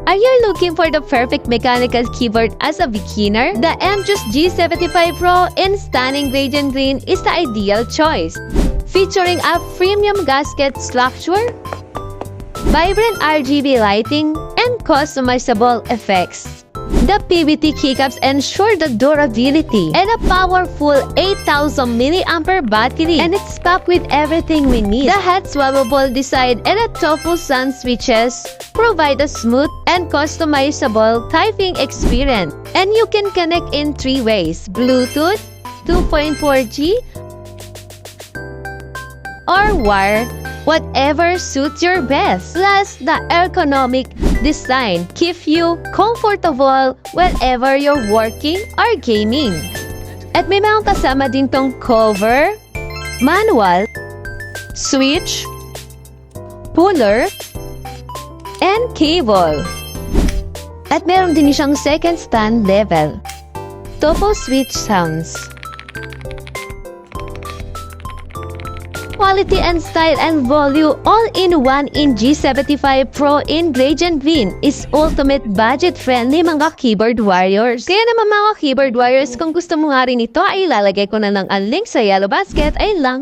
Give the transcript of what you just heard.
Are you looking for the perfect mechanical keyboard as a beginner? The Mchose G75 Pro in stunning gradient green is the ideal choice. Featuring a premium gasket structure, vibrant RGB lighting, and customizable effects. The PVT keycaps ensure the durability and a powerful 8,000 mAh battery, and it's packed with everything we need. The hot-swappable design and the tofu-sound switches provide a smooth and customizable typing experience. And you can connect in 3 ways: Bluetooth, 2.4G, or wire, whatever suits your best. Plus, the ergonomic design keeps you comfortable wherever you're working or gaming. At may mga kasama din tong cover, manual, switch, puller, and cable. At meron din siyang second stand level. Tofu-sound. Quality and style and volume all in one in G75 Pro in gradient green is ultimate budget-friendly mga keyboard warriors. Kaya naman mga keyboard warriors, kung gusto mo nga rin ito ay ilalagay ko na lang ang link sa yellow basket. Ayun lang.